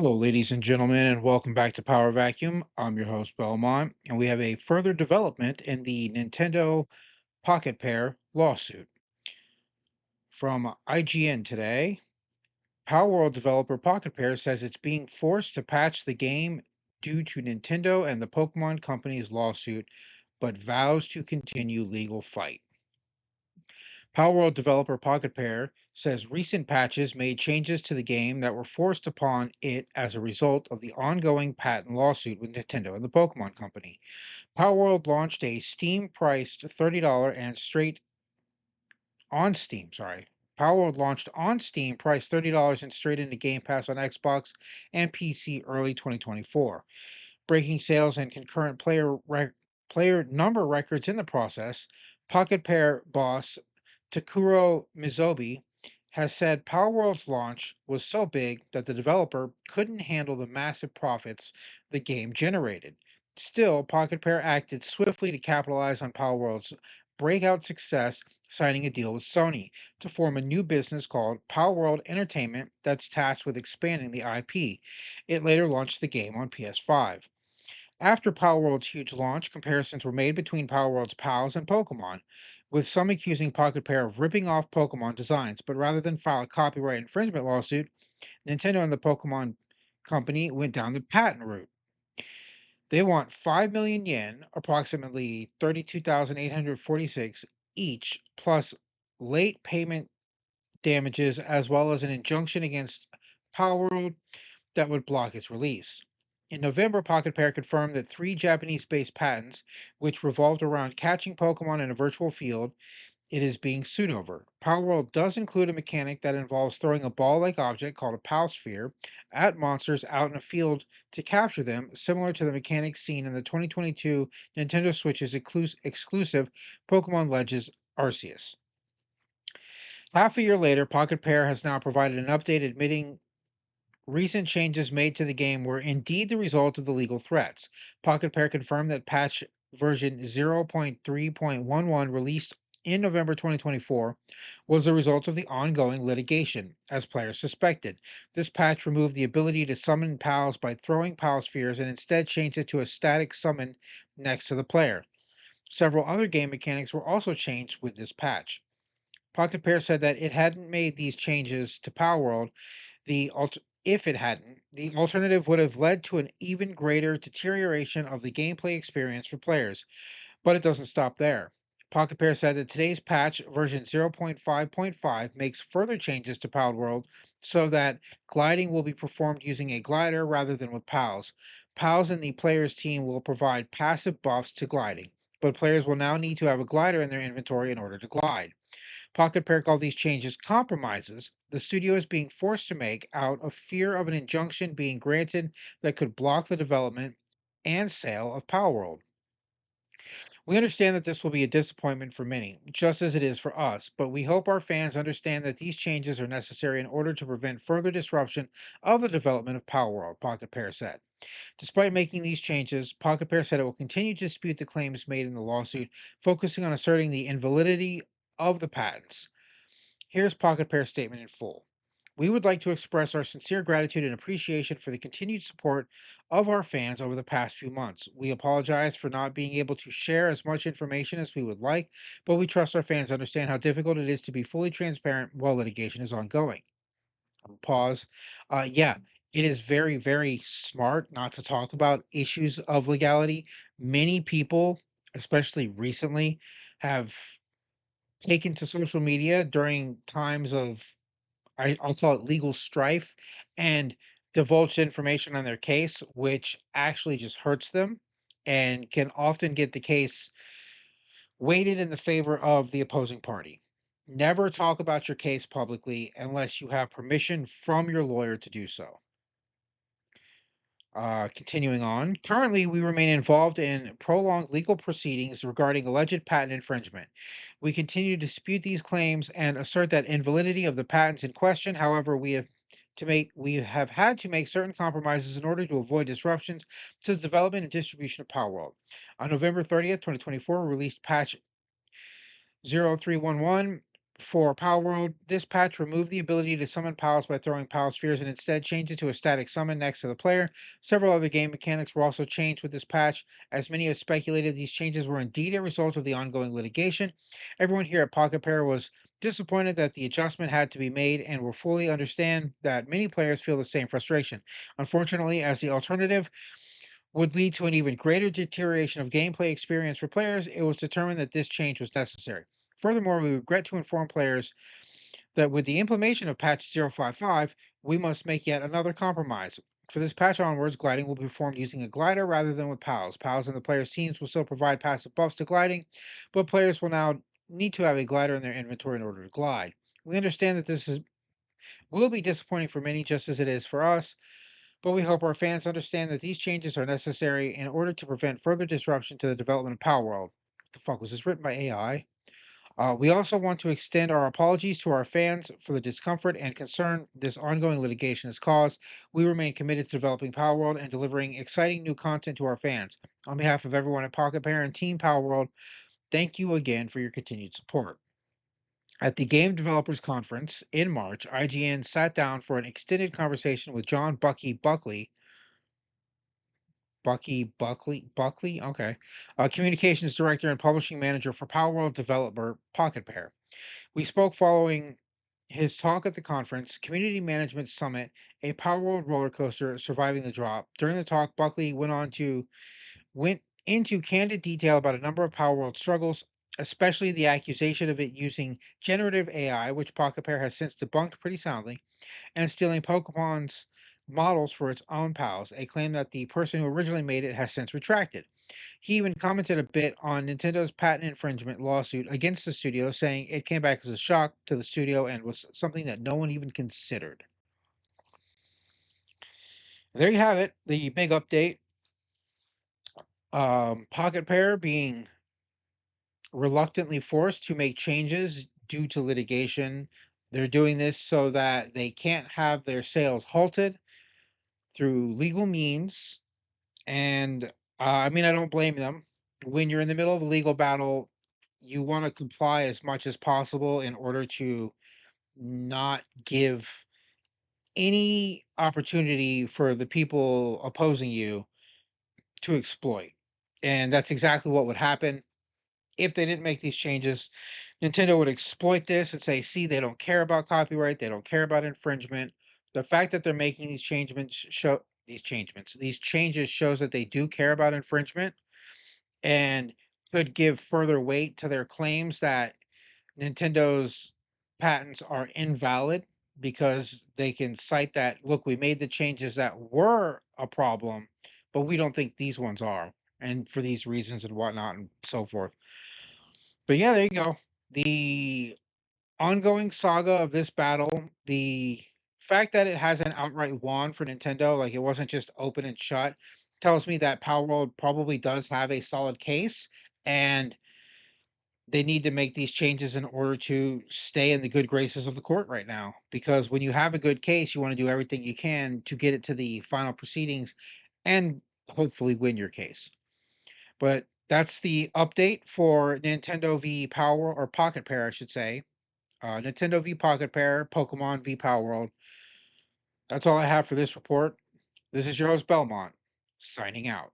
Hello, ladies and gentlemen, and welcome back to Power Vacuum. I'm your host, Belmont, and we have a further development in the Nintendo Poketpair lawsuit. From IGN today, PALWORLD developer Poketpair says it's being forced to patch the game due to Nintendo and the Pokemon Company's lawsuit, but vows to continue legal fight. PALWORLD developer Poketpair says recent patches made changes to the game that were forced upon it as a result of the ongoing patent lawsuit with Nintendo and the Pokemon Company. PALWORLD launched a Steam priced $30 and straight on Steam, sorry. PALWORLD launched on Steam priced $30 and straight into Game Pass on Xbox and PC early 2024, breaking sales and concurrent player number records in the process. Poketpair boss Takuro Mizobi has said Palworld's launch was so big that the developer couldn't handle the massive profits the game generated. Still, Poketpair acted swiftly to capitalize on Palworld's breakout success, signing a deal with Sony to form a new business called Palworld Entertainment that's tasked with expanding the IP. It later launched the game on PS5. After Palworld's huge launch, comparisons were made between Palworld's pals and Pokemon, with some accusing Pocket Pair of ripping off Pokemon designs. But rather than file a copyright infringement lawsuit, Nintendo and the Pokemon Company went down the patent route. They want 5 million yen, approximately 32,846 each, plus late payment damages, as well as an injunction against Palworld that would block its release. In November, Pocket Pair confirmed that three Japanese based patents, which revolved around catching Pokemon in a virtual field, it is being sued over. Power World does include a mechanic that involves throwing a ball like object called a Pal Sphere at monsters out in a field to capture them, similar to the mechanics seen in the 2022 Nintendo Switch's exclusive Pokemon Legends Arceus. Half a year later, Pocket Pair has now provided an update admitting recent changes made to the game were indeed the result of the legal threats. Pocket Pair confirmed that patch version 0.3.11 released in November 2024 was the result of the ongoing litigation, as players suspected. This patch removed the ability to summon pals by throwing pal spheres and instead changed it to a static summon next to the player. Several other game mechanics were also changed with this patch. Pocket Pair said that it hadn't made these changes to Power World if it hadn't, the alternative would have led to an even greater deterioration of the gameplay experience for players. But it doesn't stop there. Pocket Pair said that today's patch, version 0.5.5, makes further changes to Palworld World so that gliding will be performed using a glider rather than with pals. Pals in the player's team will provide passive buffs to gliding, but players will now need to have a glider in their inventory in order to glide. Pocket Pair called these changes compromises the studio is being forced to make out of fear of an injunction being granted that could block the development and sale of Palworld. We understand that this will be a disappointment for many, just as it is for us, but we hope our fans understand that these changes are necessary in order to prevent further disruption of the development of Palworld, Pocket Pair said. Despite making these changes, Pocket Pair said it will continue to dispute the claims made in the lawsuit, focusing on asserting the invalidity of the patents. Here's Pocket Pair's statement in full. We would like to express our sincere gratitude and appreciation for the continued support of our fans over the past few months. We apologize for not being able to share as much information as we would like, but we trust our fans understand how difficult it is to be fully transparent while litigation is ongoing. Pause. Yeah, it is very, very smart not to talk about issues of legality. Many people, especially recently, have taken to social media during times of I'll call it legal strife and divulged information on their case, which actually just hurts them and can often get the case weighted in the favor of the opposing party. Never talk about your case publicly unless you have permission from your lawyer to do so. Continuing on, currently we remain involved in prolonged legal proceedings regarding alleged patent infringement. We continue to dispute these claims and assert that invalidity of the patents in question. However, we have had to make certain compromises in order to avoid disruptions to the development and distribution of Power World. On November 30th, 2024, we released patch 0311 For Power World, this patch removed the ability to summon pals by throwing pal spheres and instead changed it to a static summon next to the player. Several other game mechanics were also changed with this patch. As many have speculated, these changes were indeed a result of the ongoing litigation. Everyone here at Poketpair was disappointed that the adjustment had to be made and will fully understand that many players feel the same frustration. Unfortunately, as the alternative would lead to an even greater deterioration of gameplay experience for players, it was determined that this change was necessary. Furthermore, we regret to inform players that with the implementation of patch 055, we must make yet another compromise. For this patch onwards, gliding will be performed using a glider rather than with pals. Pals and the players' teams will still provide passive buffs to gliding, but players will now need to have a glider in their inventory in order to glide. We understand that will be disappointing for many just as it is for us, but we hope our fans understand that these changes are necessary in order to prevent further disruption to the development of Power World. What the fuck was this written by AI? We also want to extend our apologies to our fans for the discomfort and concern this ongoing litigation has caused. We remain committed to developing Power World and delivering exciting new content to our fans. On behalf of everyone at Pocket Pair and Team Power World, thank you again for your continued support. At the Game Developers Conference in March, IGN sat down for an extended conversation with John Buckley, okay, communications director and publishing manager for Power World developer Pocket Pair. We spoke following his talk at the conference, Community Management Summit, a Power World roller coaster surviving the drop. During the talk, Buckley went into candid detail about a number of Power World struggles, especially the accusation of it using generative AI, which Pocket Pair has since debunked pretty soundly, and stealing Pokemon's models for its own pals, a claim that the person who originally made it has since retracted. He even commented a bit on Nintendo's patent infringement lawsuit against the studio, saying it came back as a shock to the studio and was something that no one even considered. There you have it, the big update. Pocket Pair being reluctantly forced to make changes due to litigation. They're doing this so that they can't have their sales halted through legal means. And I mean, I don't blame them. When you're in the middle of a legal battle, you want to comply as much as possible in order to not give any opportunity for the people opposing you to exploit. And that's exactly what would happen if they didn't make these changes. Nintendo would exploit this and say, see, they don't care about copyright, they don't care about infringement. The fact that they're making these changes shows that they do care about infringement and could give further weight to their claims that Nintendo's patents are invalid because they can cite that, look, we made the changes that were a problem, but we don't think these ones are, and for these reasons and whatnot and so forth. But yeah, there you go. The ongoing saga of this battle, the fact that it has an outright won for Nintendo, like it wasn't just open and shut, tells me that Power World probably does have a solid case, and they need to make these changes in order to stay in the good graces of the court right now. Because when you have a good case, you want to do everything you can to get it to the final proceedings and hopefully win your case. But that's the update for Nintendo v Power or Pocket Pair, I should say. Nintendo v Pocket Pair, Pokemon v Power World. That's all I have for this report. This is your host Belmont, signing out.